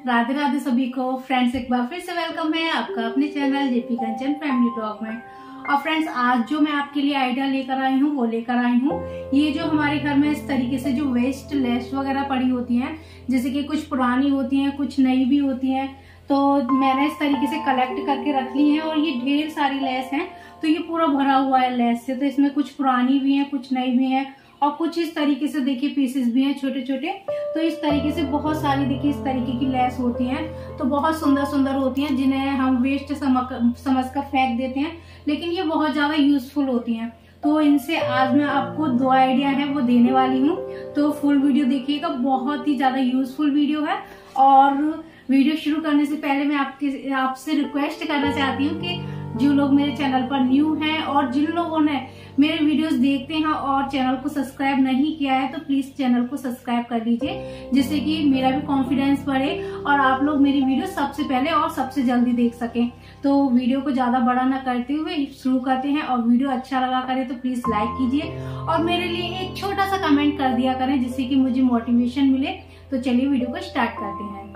राधे राधे सभी को। फ्रेंड्स एक बार फिर से वेलकम है आपका अपने चैनल जेपी कंचन फैमिली ब्लॉग में। और फ्रेंड्स आज जो मैं आपके लिए आइडिया लेकर आई हूँ वो लेकर आई हूँ ये जो हमारे घर में इस तरीके से जो वेस्ट लेस वगैरह पड़ी होती हैं, जैसे कि कुछ पुरानी होती हैं कुछ नई भी होती हैं, तो मैंने इस तरीके से कलेक्ट करके रख ली है। और ये ढेर सारी लेस हैं, तो ये पूरा भरा हुआ है लेस से। तो इसमें कुछ पुरानी भी है कुछ नई भी है और कुछ इस तरीके से देखिए पीसेस भी हैं छोटे छोटे। तो इस तरीके से बहुत सारी देखिए इस तरीके की लेस होती हैं, तो बहुत सुंदर सुंदर होती हैं, जिन्हें हम वेस्ट समझकर फेंक देते हैं, लेकिन ये बहुत ज्यादा यूजफुल होती हैं। तो इनसे आज मैं आपको 2 आइडिया है वो देने वाली हूँ, तो फुल वीडियो देखिएगा, बहुत ही ज्यादा यूजफुल वीडियो है। और वीडियो शुरू करने से पहले मैं आपसे रिक्वेस्ट करना चाहती हूँ कि जो लोग मेरे चैनल पर न्यू हैं और जिन लोगों ने मेरे वीडियोस देखते हैं और चैनल को सब्सक्राइब नहीं किया है, तो प्लीज चैनल को सब्सक्राइब कर लीजिए, जिससे कि मेरा भी कॉन्फिडेंस बढ़े और आप लोग मेरी वीडियो सबसे पहले और सबसे जल्दी देख सकें। तो वीडियो को ज्यादा बड़ा ना करते हुए शुरू करते हैं। और वीडियो अच्छा लगा करे तो प्लीज लाइक कीजिए और मेरे लिए एक छोटा सा कमेंट कर दिया करें, जिससे कि मुझे मोटिवेशन मिले। तो चलिए वीडियो को स्टार्ट करते हैं।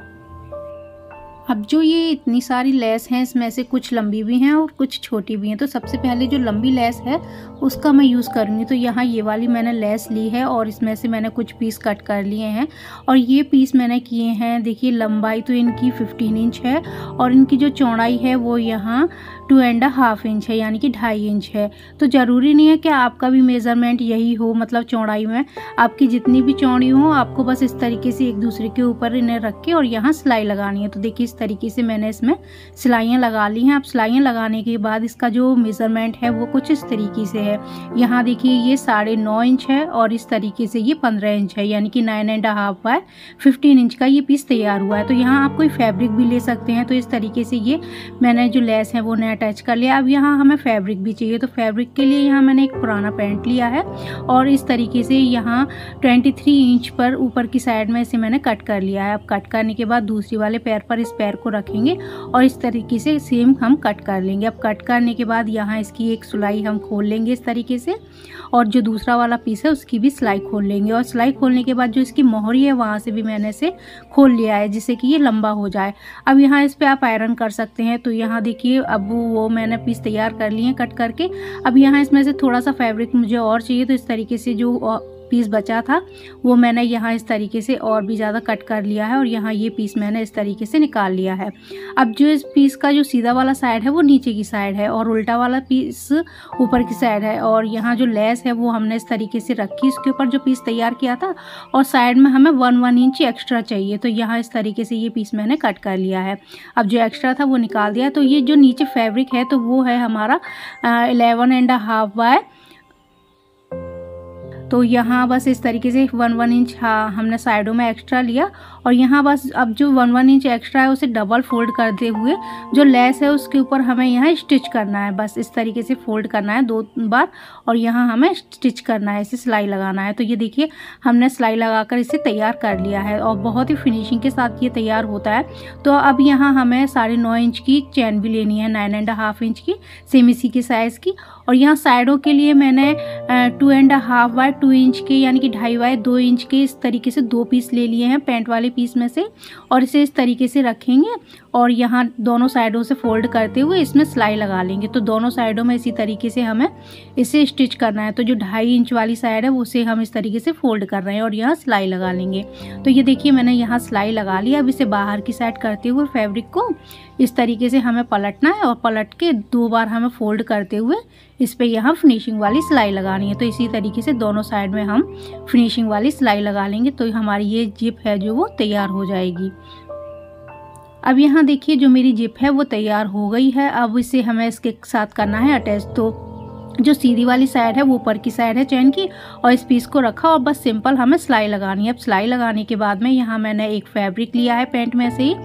अब जो ये इतनी सारी लेस हैं, इसमें से कुछ लंबी भी हैं और कुछ छोटी भी हैं। तो सबसे पहले जो लंबी लेस है उसका मैं यूज़ करूँगी। तो यहाँ ये वाली मैंने लेस ली है और इसमें से मैंने कुछ पीस कट कर लिए हैं। और ये पीस मैंने किए हैं, देखिए लंबाई तो इनकी 15 इंच है और इनकी जो चौड़ाई है वो यहाँ 2.5 इंच है, यानी कि 2.5 इंच है। तो ज़रूरी नहीं है कि आपका भी मेज़रमेंट यही हो, मतलब चौड़ाई में आपकी जितनी भी चौड़ी हो, आपको बस इस तरीके से एक दूसरे के ऊपर इन्हें रख के और यहाँ सिलाई लगानी है। तो देखिए इस तरीके से मैंने इसमें सिलाइयाँ लगा ली हैं। अब सिलाइयाँ लगाने के बाद इसका जो मेज़रमेंट है वो कुछ इस तरीके से है। यहाँ देखिए ये 9.5 इंच है और इस तरीके से ये 15 इंच है, यानी कि 9.5 बाय 15 इंच का ये पीस तैयार हुआ है। तो यहाँ आप कोई फैब्रिक भी ले सकते हैं। तो इस तरीके से ये मैंने जो लेस है वो अटैच कर लिया। अब यहाँ हमें फैब्रिक भी चाहिए, तो फैब्रिक के लिए यहाँ मैंने एक पुराना पैंट लिया है और इस तरीके से यहाँ 23 इंच पर ऊपर की साइड में इसे मैंने कट कर लिया है। अब कट करने के बाद दूसरी वाले पैर पर इस पैर को रखेंगे और इस तरीके से सेम हम कट कर लेंगे। अब कट करने के बाद यहाँ इसकी एक सिलाई हम खोल लेंगे इस तरीके से, और जो दूसरा वाला पीस है उसकी भी सिलाई खोल लेंगे। और सिलाई खोलने के बाद जो इसकी मोहरी है वहाँ से भी मैंने इसे खोल लिया है, जिससे कि ये लंबा हो जाए। अब यहाँ इस पे आप आयरन कर सकते हैं। तो यहाँ देखिए अब वो मैंने पीस तैयार कर लिए हैं कट करके। अब यहाँ इसमें से थोड़ा सा फैब्रिक मुझे और चाहिए, तो इस तरीके से जो पीस बचा था वो मैंने यहाँ इस तरीके से और भी ज़्यादा कट कर लिया है और यहाँ ये पीस मैंने इस तरीके से निकाल लिया है। अब जो इस पीस का जो सीधा वाला साइड है वो नीचे की साइड है और उल्टा वाला पीस ऊपर की साइड है। और यहाँ जो लेस है वो हमने इस तरीके से रखी, इसके ऊपर जो पीस तैयार किया था, और साइड में हमें 1 इंच एक्स्ट्रा चाहिए। तो यहाँ इस तरीके से ये पीस मैंने कट कर लिया है। अब जो एक्स्ट्रा था वो निकाल दिया। तो ये जो नीचे फैब्रिक है तो वो है हमारा 11.5 बाय, तो यहाँ बस इस तरीके से 1 इंच हमने साइडों में एक्स्ट्रा लिया। और यहाँ बस अब जो 1 इंच एक्स्ट्रा है उसे डबल फोल्ड करते हुए जो लेस है उसके ऊपर हमें यहाँ स्टिच करना है। बस इस तरीके से फोल्ड करना है 2 बार और यहाँ हमें स्टिच करना है, इसे सिलाई लगाना है। तो ये देखिए हमने सिलाई लगाकर इसे तैयार कर लिया है और बहुत ही फिनिशिंग के साथ ये तैयार होता है। तो अब यहाँ हमें 9.5 इंच की चैन भी लेनी है, 9.5 इंच की, सेम इसी के साइज़ की। और यहाँ साइडों के लिए मैंने 2.5 बाय 2 इंच के, यानी कि 2.5 बाय 2 इंच के इस तरीके से 2 पीस ले लिए हैं पैंट वाले पीस में से, और इसे इस तरीके से रखेंगे और यहाँ दोनों साइडों से फोल्ड करते हुए इसमें सिलाई लगा लेंगे। तो दोनों साइडों में इसी तरीके से हमें इसे स्टिच करना है। तो जो 2.5 इंच वाली साइड है उसे हम इस तरीके से फोल्ड कर रहे हैं और यहाँ सिलाई लगा लेंगे। तो ये देखिए मैंने यहाँ सिलाई लगा लिया। अब इसे बाहर की साइड करते हुए फैब्रिक को इस तरीके से हमें पलटना है और पलट के 2 बार हमें फोल्ड करते हुए इस पे यहाँ फिनिशिंग वाली सिलाई लगानी है। तो इसी तरीके से दोनों साइड में हम फिनिशिंग वाली सिलाई लगा लेंगे, तो हमारी ये जिप है जो वो तैयार हो जाएगी। अब यहाँ देखिए जो मेरी जिप है वो तैयार हो गई है। अब इसे हमें इसके साथ करना है अटैच। तो जो सीधी वाली साइड है वो ऊपर की साइड है चैन की, और इस पीस को रखा और बस सिंपल हमें सिलाई लगानी है। अब सिलाई लगाने के बाद में यहाँ मैंने एक फैब्रिक लिया है पैंट में से ही।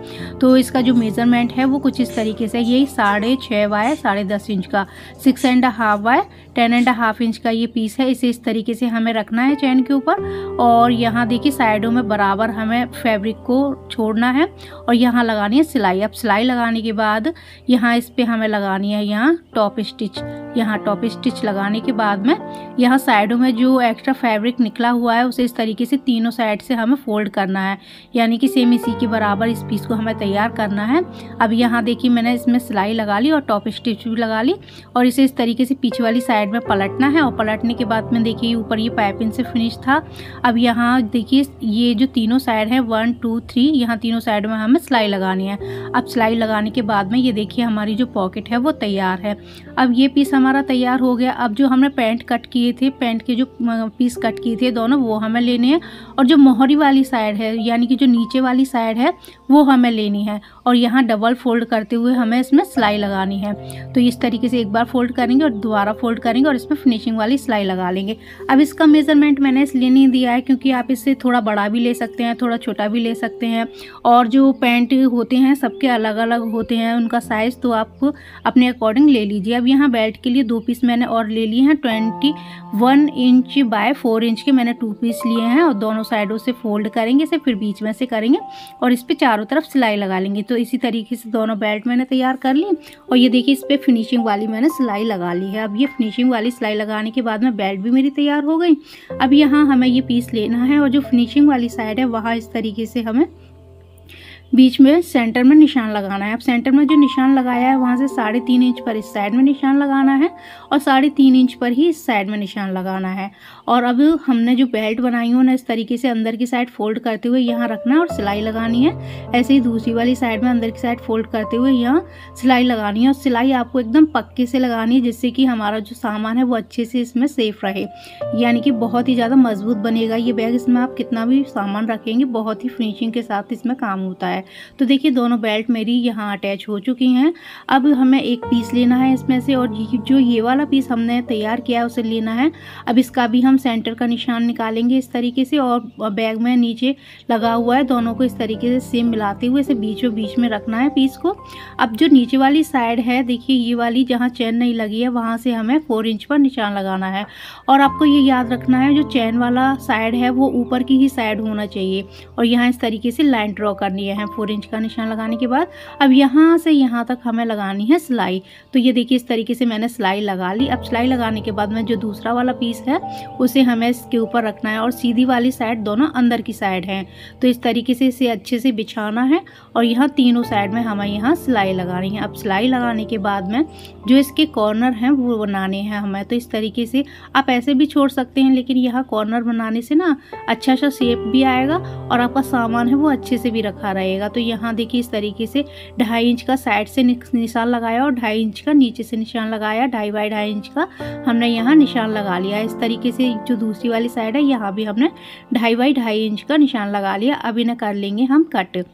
तो इसका जो मेज़रमेंट है वो कुछ इस तरीके से, यही 6.5 बाय 10.5 इंच का, 6.5 बाय 10.5 इंच का ये पीस है, इसे इस तरीके से हमें रखना है चैन के ऊपर। और यहाँ देखिए साइडों में बराबर हमें फैब्रिक को छोड़ना है और यहाँ लगानी है सिलाई। अब सिलाई लगाने के बाद यहाँ इस पे हमें लगानी है यहाँ टॉप स्टिच। यहाँ टॉप स्टिच लगाने के बाद में यहाँ साइडों में जो एक्स्ट्रा फैब्रिक निकला हुआ है उसे इस तरीके से तीनों साइड से हमें फोल्ड करना है, यानी कि सेम इसी के बराबर इस पीस को हमें तैयार करना है। अब यहाँ देखिए मैंने इसमें सिलाई लगा ली और टॉप स्टिच भी लगा ली और इसे इस तरीके से पीछे वाली साइड में पलटना है। और पलटने के बाद में देखिए ऊपर ये पाइपिंग से फिनिश था। अब यहाँ देखिए ये जो तीनों साइड है 1 2 3, यहाँ तीनों साइड में हमें सिलाई लगानी है। अब सिलाई लगाने के बाद में ये देखिए हमारी जो पॉकेट है वो तैयार है। अब ये पीस हमारा तैयार हो गया। अब जो हमने पैंट कट किए थे, पैंट के जो पीस कट किए थे दोनों, वो हमें लेने हैं और जो मोहरी वाली साइड है यानी कि जो नीचे वाली साइड है वो हमें लेनी है और यहाँ डबल फोल्ड करते हुए हमें इसमें सिलाई लगानी है। तो इस तरीके से एक बार फोल्ड करेंगे और दोबारा फोल्ड करेंगे और इसमें फिनिशिंग वाली सिलाई लगा लेंगे। अब इसका मेजरमेंट मैंने इसलिए नहीं दिया है क्योंकि आप इससे थोड़ा बड़ा भी ले सकते हैं, थोड़ा छोटा भी ले सकते हैं और जो पैंट होते हैं सबके अलग अलग होते हैं उनका साइज़, तो आप अपने अकॉर्डिंग ले लीजिए। अब यहाँ बेल्ट के लिए 2 पीस मैंने और ले लिए हैं। 21 इंच बाय 4 इंच के मैंने 2 पीस लिए हैं और दोनों साइडों से फोल्ड करेंगे इसे, फिर बीच में से करेंगे और इस पे चारों तरफ सिलाई लगा लेंगे। तो इसी तरीके से दोनों बेल्ट मैंने तैयार कर ली और ये देखिए इस पे फिनिशिंग वाली मैंने सिलाई लगा ली है। अब ये फिनिशिंग वाली सिलाई लगाने के बाद में बेल्ट भी मेरी तैयार हो गई। अब यहाँ हमें ये पीस लेना है और जो फिनिशिंग वाली साइड है वहाँ इस तरीके से हमें बीच में सेंटर में निशान लगाना है। अब सेंटर में जो निशान लगाया है वहाँ से 3.5 इंच पर इस साइड में निशान लगाना है और 3.5 इंच पर ही इस साइड में निशान लगाना है। और अब हमने जो बेल्ट बनाई हो ना इस तरीके से अंदर की साइड फोल्ड करते हुए यहाँ रखना है और सिलाई लगानी है। ऐसे ही दूसरी वाली साइड में अंदर की साइड फोल्ड करते हुए यहाँ सिलाई लगानी है और सिलाई आपको एकदम पक्के से लगानी है जिससे कि हमारा जो सामान है वो अच्छे से इसमें सेफ रहे, यानी कि बहुत ही ज़्यादा मजबूत बनेगा ये बैग। इसमें आप कितना भी सामान रखेंगे बहुत ही फिनिशिंग के साथ इसमें काम होता है। तो देखिए दोनों बेल्ट मेरी यहाँ अटैच हो चुकी हैं। अब हमें एक पीस लेना है इसमें से और जो ये वाला पीस हमने तैयार किया है उसे लेना है। अब इसका भी हम सेंटर का निशान निकालेंगे इस तरीके से और बैग में नीचे लगा हुआ है दोनों को इस तरीके से सेम मिलाते हुए इसे बीच में रखना है पीस को। अब जो नीचे वाली साइड है देखिए ये वाली जहाँ चैन नहीं लगी है वहाँ से हमें 4 इंच पर निशान लगाना है और आपको ये याद रखना है जो चैन वाला साइड है वो ऊपर की ही साइड होना चाहिए और यहाँ इस तरीके से लाइन ड्रॉ करनी है 4 इंच का निशान लगाने के बाद। अब यहाँ से यहाँ तक हमें लगानी है सिलाई। तो ये देखिए इस तरीके से मैंने सिलाई लगा ली। अब सिलाई लगाने के बाद में जो दूसरा वाला पीस है उसे हमें इसके ऊपर रखना है और सीधी वाली साइड दोनों अंदर की साइड है। तो इस तरीके से इसे अच्छे से बिछाना है और यहाँ तीनों साइड में हमें यहाँ सिलाई लगानी है। अब सिलाई लगाने के बाद में जो इसके कॉर्नर हैं वो बनाने हैं हमें। तो इस तरीके से आप ऐसे भी छोड़ सकते हैं लेकिन यहाँ कॉर्नर बनाने से ना अच्छा सा शेप भी आएगा और आपका सामान है वो अच्छे से भी रखा रहेगा। तो यहाँ देखिए इस तरीके से 2.5 इंच का साइड से निशान लगाया और 2.5 इंच का नीचे से निशान लगाया। 2.5 बाई 2.5 इंच का हमने यहाँ निशान लगा लिया। इस तरीके से जो दूसरी वाली साइड है यहाँ भी हमने 2.5 बाई 2.5 इंच का निशान लगा लिया। अब इन्हें कर लेंगे हम कट।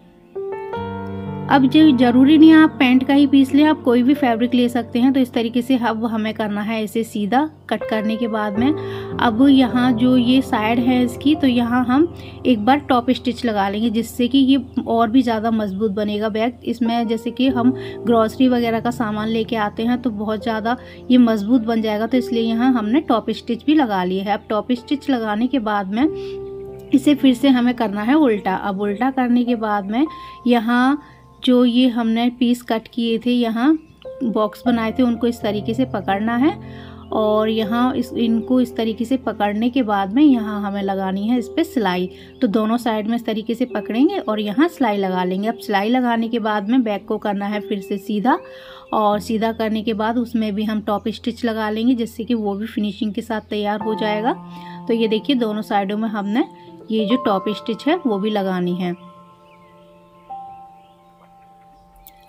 अब जो जरूरी नहीं है आप पैंट का ही पीस लें, आप कोई भी फैब्रिक ले सकते हैं। तो इस तरीके से अब हमें करना है इसे सीधा कट करने के बाद में अब यहाँ जो ये साइड है इसकी तो यहाँ हम एक बार टॉप स्टिच लगा लेंगे जिससे कि ये और भी ज़्यादा मजबूत बनेगा बैग। इसमें जैसे कि हम ग्रॉसरी वगैरह का सामान लेके आते हैं तो बहुत ज़्यादा ये मजबूत बन जाएगा, तो इसलिए यहाँ हमने टॉप स्टिच भी लगा लिया है। अब टॉप स्टिच लगाने के बाद में इसे फिर से हमें करना है उल्टा। अब उल्टा करने के बाद में यहाँ जो ये हमने पीस कट किए थे, यहाँ बॉक्स बनाए थे, उनको इस तरीके से पकड़ना है और यहाँ इनको इस तरीके से पकड़ने के बाद में यहाँ हमें लगानी है इस पर सिलाई। तो दोनों साइड में इस तरीके से पकड़ेंगे और यहाँ सिलाई लगा लेंगे। अब सिलाई लगाने के बाद में बैग को करना है फिर से सीधा और सीधा करने के बाद उसमें भी हम टॉप स्टिच लगा लेंगे जिससे कि वो भी फिनिशिंग के साथ तैयार हो जाएगा। तो ये देखिए दोनों साइडों में हमने ये जो टॉप स्टिच है वो भी लगानी है।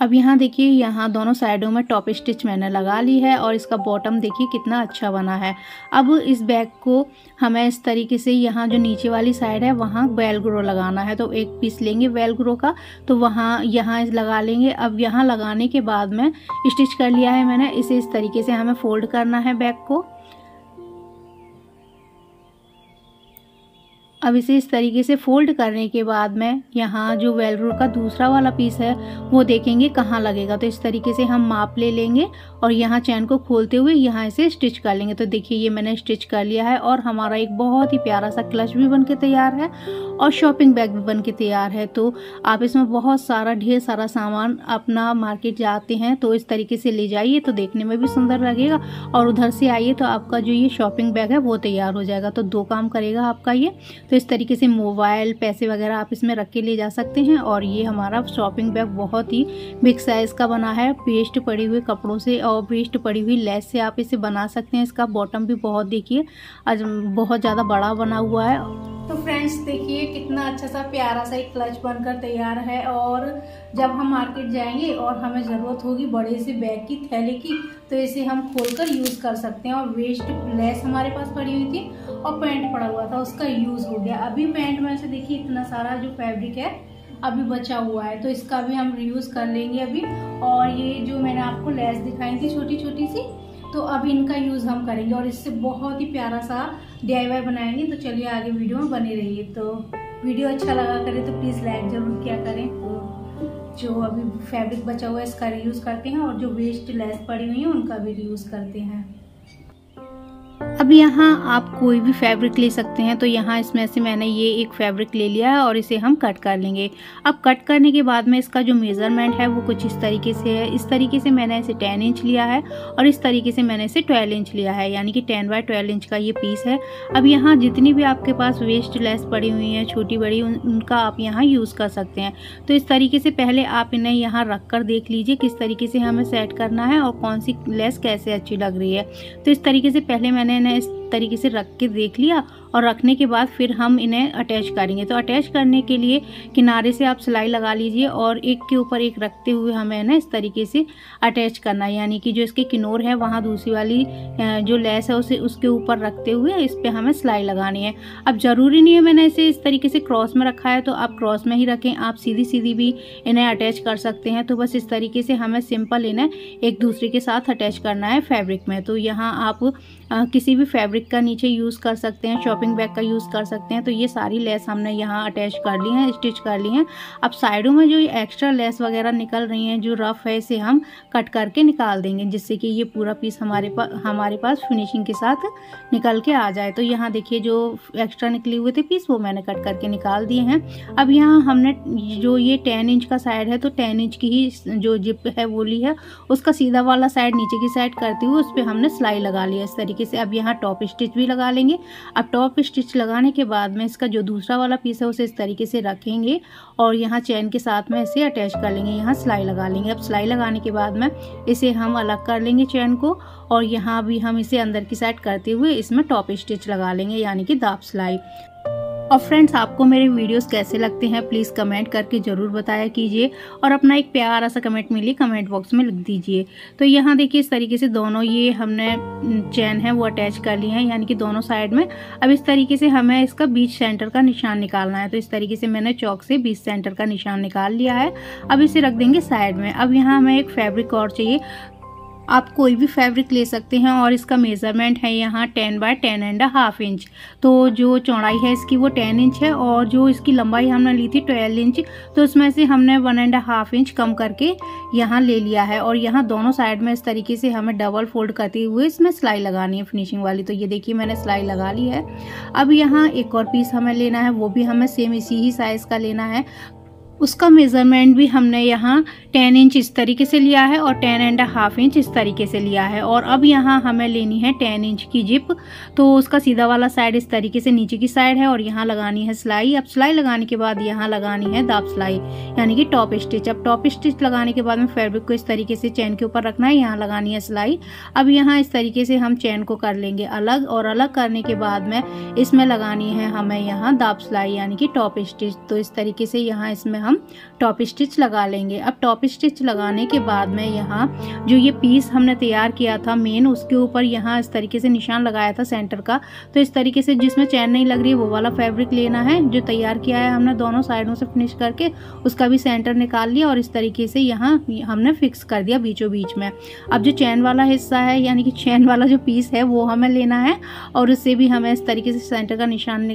अब यहाँ देखिए यहाँ दोनों साइडों में टॉप स्टिच मैंने लगा ली है और इसका बॉटम देखिए कितना अच्छा बना है। अब इस बैग को हमें इस तरीके से यहाँ जो नीचे वाली साइड है वहाँ वेलक्रो लगाना है। तो एक पीस लेंगे वेलक्रो का, तो वहाँ यहाँ लगा लेंगे। अब यहाँ लगाने के बाद में स्टिच कर लिया है मैंने, इसे इस तरीके से हमें फोल्ड करना है बैग को। अब इसे इस तरीके से फोल्ड करने के बाद में यहाँ जो वेलक्रो का दूसरा वाला पीस है वो देखेंगे कहाँ लगेगा। तो इस तरीके से हम माप ले लेंगे और यहाँ चैन को खोलते हुए यहाँ इसे स्टिच कर लेंगे। तो देखिए ये मैंने स्टिच कर लिया है और हमारा एक बहुत ही प्यारा सा क्लच भी बन के तैयार है और शॉपिंग बैग भी बन के तैयार है। तो आप इसमें बहुत सारा ढेर सारा सामान अपना मार्केट जाते हैं तो इस तरीके से ले जाइए, तो देखने में भी सुंदर लगेगा और उधर से आइए तो आपका जो ये शॉपिंग बैग है वो तैयार हो जाएगा। तो 2 काम करेगा आपका ये। तो इस तरीके से मोबाइल, पैसे वगैरह आप इसमें रख के ले जा सकते हैं। और ये हमारा शॉपिंग बैग बहुत ही बिग साइज का बना है, वेस्ट पड़ी हुए कपड़ों से और वेस्ट पड़ी हुई लेस से आप इसे बना सकते हैं। इसका बॉटम भी बहुत देखिए आज बहुत ज़्यादा बड़ा बना हुआ है। तो फ्रेंड्स देखिए कितना अच्छा सा प्यारा सा एक क्लच बनकर तैयार है। और जब हम मार्केट जाएंगे और हमें ज़रूरत होगी बड़े से बैग की, थैले की, तो इसे हम खोलकर यूज़ कर सकते हैं। और वेस्ट लेस हमारे पास पड़ी हुई थी और पैंट पड़ा हुआ था, उसका यूज़ हो गया। अभी पैंट में से देखिए इतना सारा जो फैब्रिक है अभी बचा हुआ है, तो इसका भी हम रीयूज़ कर लेंगे अभी। और ये जो मैंने आपको लेस दिखाई थी छोटी छोटी सी, तो अब इनका यूज़ हम करेंगे और इससे बहुत ही प्यारा सा DIY बनाएंगे। तो चलिए आगे वीडियो में बने रहिए। तो वीडियो अच्छा लगा करे तो प्लीज़ लाइक जरूर किया करें। तो जो अभी फैब्रिक बचा हुआ है इसका रीयूज़ करते हैं और जो वेस्ट लेस पड़ी हुई है उनका भी रीयूज़ करते हैं। अब यहाँ आप कोई भी फैब्रिक ले सकते हैं। तो यहाँ इसमें से मैंने ये एक फैब्रिक ले लिया है और इसे हम कट कर लेंगे। अब कट करने के बाद में इसका जो मेज़रमेंट है वो कुछ इस तरीके से है। इस तरीके से मैंने इसे 10 इंच लिया है और इस तरीके से मैंने इसे 12 इंच लिया है, यानी कि 10 बाय 12 इंच का ये पीस है। अब यहाँ जितनी भी आपके पास वेस्ट लेस पड़ी हुई हैं छोटी बड़ी, उनका आप यहाँ यूज़ कर सकते हैं। तो इस तरीके से पहले आप इन्हें यहाँ रख कर देख लीजिए किस तरीके से हमें सेट करना है और कौन सी लेस कैसे अच्छी लग रही है। तो इस तरीके से पहले मैंने इस तरीके से रख के देख लिया और रखने के बाद फिर हम इन्हें अटैच करेंगे। तो अटैच करने के लिए किनारे से आप सिलाई लगा लीजिए और एक के ऊपर एक रखते हुए हमें ना इस तरीके से अटैच करना है, यानी कि जो इसके किनोर है वहाँ दूसरी वाली जो लेस है उसे उसके ऊपर रखते हुए इस पे हमें सिलाई लगानी है। अब ज़रूरी नहीं है मैंने इसे इस तरीके से क्रॉस में रखा है तो आप क्रॉस में ही रखें, आप सीधी सीधी भी इन्हें अटैच कर सकते हैं। तो बस इस तरीके से हमें सिंपल इन्हें एक दूसरे के साथ अटैच करना है फैब्रिक में। तो यहाँ आप किसी भी फैब्रिक का नीचे यूज़ कर सकते हैं, शॉपिंग बैग का यूज़ कर सकते हैं। तो ये सारी लेस हमने यहाँ अटैच कर ली हैं, स्टिच कर ली हैं। अब साइडों में जो एक्स्ट्रा लेस वगैरह निकल रही हैं जो रफ है इसे हम कट करके निकाल देंगे, जिससे कि ये पूरा पीस हमारे पास फिनिशिंग के साथ निकल के आ जाए। तो यहाँ देखिए जो एक्स्ट्रा निकले हुए थे पीस वो मैंने कट करके निकाल दिए हैं। अब यहाँ हमने जो ये 10 इंच का साइड है तो 10 इंच की ही जो जिप है वो ली है, उसका सीधा वाला साइड नीचे की साइड करते हुए उस पर हमने सिलाई लगा लिया इस तरीके से। अब यहाँ टॉप स्टिच भी लगा लेंगे। अब टॉप स्टिच लगाने के बाद में इसका जो दूसरा वाला पीस है उसे इस तरीके से रखेंगे और यहाँ चैन के साथ में इसे अटैच कर लेंगे, यहाँ सिलाई लगा लेंगे। अब सिलाई लगाने के बाद में इसे हम अलग कर लेंगे चैन को और यहाँ भी हम इसे अंदर की साइड करते हुए इसमें टॉप स्टिच लगा लेंगे, यानी कि दाब सिलाई। और फ्रेंड्स आपको मेरे वीडियोस कैसे लगते हैं प्लीज़ कमेंट करके ज़रूर बताया कीजिए और अपना एक प्यारा सा कमेंट मिली कमेंट बॉक्स में लिख दीजिए। तो यहाँ देखिए इस तरीके से दोनों ये हमने चैन है वो अटैच कर ली हैं, यानी कि दोनों साइड में। अब इस तरीके से हमें इसका बीच सेंटर का निशान निकालना है। तो इस तरीके से मैंने चौक से बीच सेंटर का निशान निकाल लिया है। अब इसे रख देंगे साइड में। अब यहाँ हमें एक फैब्रिक और चाहिए, आप कोई भी फैब्रिक ले सकते हैं और इसका मेज़रमेंट है यहाँ 10 बाय 10.5 इंच। तो जो चौड़ाई है इसकी वो 10 इंच है और जो इसकी लंबाई हमने ली थी 12 इंच, तो उसमें से हमने 1.5 इंच कम करके यहाँ ले लिया है। और यहाँ दोनों साइड में इस तरीके से हमें डबल फोल्ड करते हुए इसमें सिलाई लगानी है फिनिशिंग वाली। तो ये देखिए मैंने सिलाई लगा ली है। अब यहाँ एक और पीस हमें लेना है, वो भी हमें सेम इसी ही साइज़ का लेना है। उसका मेज़रमेंट भी हमने यहाँ 10 इंच इस तरीके से लिया है और 10.5 इंच इस तरीके से लिया है। और अब यहाँ हमें लेनी है 10 इंच की जिप। तो उसका सीधा वाला साइड इस तरीके से नीचे की साइड है और यहाँ लगानी है सिलाई। अब सिलाई लगाने के बाद यहाँ लगानी है दाब सिलाई, यानी कि टॉप स्टिच। अब टॉप स्टिच लगाने के बाद में फैब्रिक को इस तरीके से चैन के ऊपर रखना है, यहाँ लगानी है सिलाई। अब यहाँ इस तरीके से हम चैन को कर लेंगे अलग और अलग करने के बाद में इसमें लगानी है हमें यहाँ दाब सिलाई, यानी कि टॉप स्टिच। तो इस तरीके से यहाँ इसमें हम टॉप स्टिच लगा लेंगे। अब टॉप स्टिच लगाने के बाद में यहाँ जो ये पीस हमने तैयार किया था मेन, उसके ऊपर यहाँ इस तरीके से निशान लगाया था सेंटर का। तो इस तरीके से जिसमें चैन नहीं लग रही है वो वाला फैब्रिक लेना है जो तैयार किया है हमने दोनों साइडों से फिनिश करके, उसका भी सेंटर निकाल लिया और इस तरीके से यहाँ हमने फिक्स कर दिया बीचों बीच में। अब जो चैन वाला हिस्सा है यानी कि चैन वाला जो पीस है वो हमें लेना है और उससे भी हमें इस तरीके से सेंटर का निशान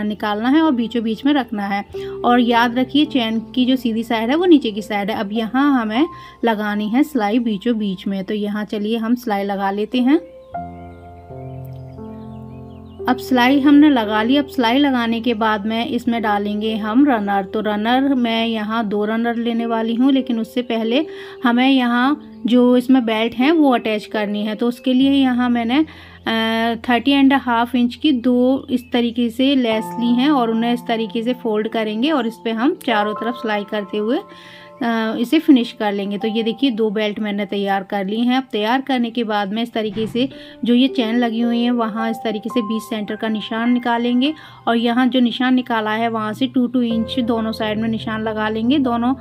निकालना है और बीचों बीच में रखना है। और याद रखिए चैन की जो सीधी साइड है वो नीचे की साइड है। अब यहाँ हमें लगानी है सिलाई बीचों बीच में। तो यहाँ चलिए हम सिलाई लगा लेते हैं। अब सिलाई हमने लगा ली। अब सिलाई लगाने के बाद में इसमें डालेंगे हम रनर। तो रनर मैं यहाँ 2 रनर लेने वाली हूँ, लेकिन उससे पहले हमें यहाँ जो इसमें बेल्ट हैं वो अटैच करनी है। तो उसके लिए यहाँ मैंने 30.5 इंच की 2 इस तरीके से लेस ली हैं और उन्हें इस तरीके से फोल्ड करेंगे और इस पे हम चारों तरफ सिलाई करते हुए इसे फिनिश कर लेंगे। तो ये देखिए 2 बेल्ट मैंने तैयार कर ली हैं। अब तैयार करने के बाद में इस तरीके से जो ये चैन लगी हुई है वहाँ इस तरीके से बीच सेंटर का निशान निकालेंगे और यहाँ जो निशान निकाला है वहाँ से 2-2 इंच दोनों साइड में निशान लगा लेंगे, दोनों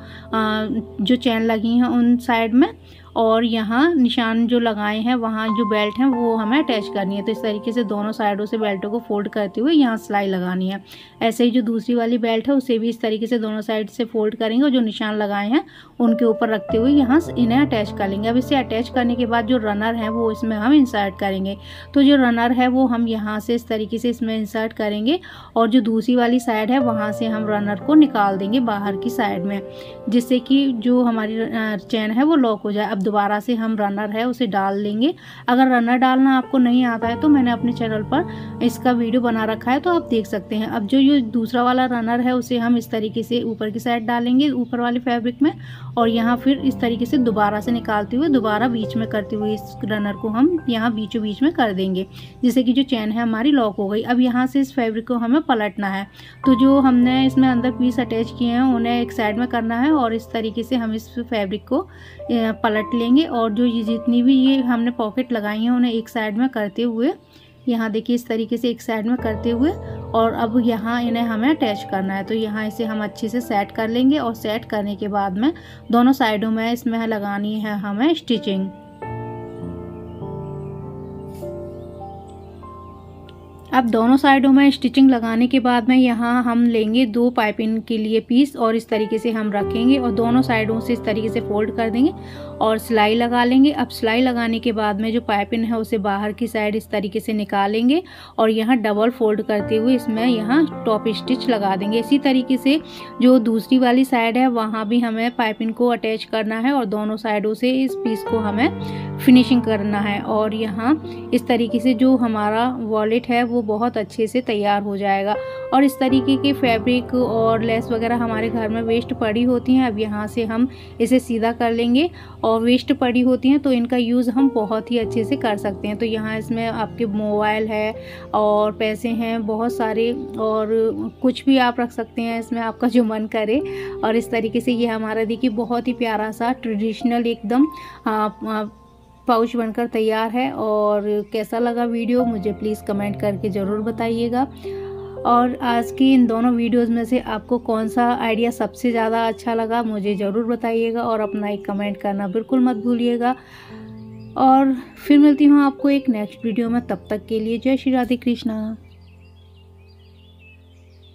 जो चैन लगी हैं उन साइड में। और यहाँ निशान जो लगाए हैं वहाँ जो बेल्ट हैं वो हमें अटैच करनी है। तो इस तरीके से दोनों साइडों से बेल्टों को फोल्ड करते हुए यहाँ सिलाई लगानी है। ऐसे ही जो दूसरी वाली बेल्ट है उसे भी इस तरीके से दोनों साइड से फोल्ड करेंगे और जो निशान लगाए हैं उनके ऊपर रखते हुए यहाँ इन्हें अटैच कर लेंगे। अब इसे अटैच करने के बाद जो रनर है वो इसमें हम इंसर्ट करेंगे। तो जो रनर है वो हम यहाँ से इस तरीके से इसमें इंसर्ट करेंगे और जो दूसरी वाली साइड है वहाँ से हम रनर को निकाल देंगे बाहर की साइड में, जिससे कि जो हमारी चैन है वो लॉक हो जाए। अब दोबारा से हम रनर है उसे डाल लेंगे। अगर रनर डालना आपको नहीं आता है तो मैंने अपने चैनल पर इसका वीडियो बना रखा है, तो आप देख सकते हैं। अब जो ये दूसरा वाला रनर है उसे हम इस तरीके से ऊपर की साइड डालेंगे ऊपर वाले फैब्रिक में और यहाँ फिर इस तरीके से दोबारा से निकालते हुए दोबारा बीच में करते हुए इस रनर को हम यहाँ बीचों बीच में कर देंगे, जिससे कि जो चैन है हमारी लॉक हो गई। अब यहाँ से इस फैब्रिक को हमें पलटना है। तो जो हमने इसमें अंदर पीस अटैच किए हैं उन्हें एक साइड में करना है और इस तरीके से हम इस फैब्रिक को पलट लेंगे और जो ये जितनी भी ये हमने पॉकेट लगाई हैं उन्हें एक साइड में करते हुए यहाँ देखिए इस तरीके से एक साइड में करते हुए और अब यहाँ इन्हें हमें अटैच करना है। तो यहाँ इसे हम अच्छे से सेट कर लेंगे और सेट करने के बाद में दोनों साइडों में इसमें लगानी है हमें स्टिचिंग। अब दोनों साइडों में स्टिचिंग लगाने के बाद में यहाँ हम लेंगे 2 पाइपिंग के लिए पीस और इस तरीके से हम रखेंगे और दोनों साइडों से इस तरीके से फोल्ड कर देंगे और सिलाई लगा लेंगे। अब सिलाई लगाने के बाद में जो पाइपिंग है उसे बाहर की साइड इस तरीके से निकालेंगे और यहाँ डबल फोल्ड करते हुए इसमें यहाँ टॉप स्टिच लगा देंगे। इसी तरीके से जो दूसरी वाली साइड है वहाँ भी हमें पाइपिंग को अटैच करना है और दोनों साइडों से इस पीस को हमें फिनिशिंग करना है और यहाँ इस तरीके से जो हमारा वॉलेट है वो बहुत अच्छे से तैयार हो जाएगा। और इस तरीके के फैब्रिक और लेस वगैरह हमारे घर में वेस्ट पड़ी होती हैं। अब यहाँ से हम इसे सीधा कर लेंगे और वेस्ट पड़ी होती हैं तो इनका यूज़ हम बहुत ही अच्छे से कर सकते हैं। तो यहाँ इसमें आपके मोबाइल है और पैसे हैं बहुत सारे और कुछ भी आप रख सकते हैं इसमें, आपका जो मन करे। और इस तरीके से ये हमारा देखिए बहुत ही प्यारा सा ट्रेडिशनल एकदम पाउच बनकर तैयार है। और कैसा लगा वीडियो मुझे प्लीज़ कमेंट करके ज़रूर बताइएगा। और आज की इन दोनों वीडियोस में से आपको कौन सा आइडिया सबसे ज़्यादा अच्छा लगा मुझे ज़रूर बताइएगा और अपना एक कमेंट करना बिल्कुल मत भूलिएगा। और फिर मिलती हूँ आपको एक नेक्स्ट वीडियो में, तब तक के लिए जय श्री राधे कृष्णा।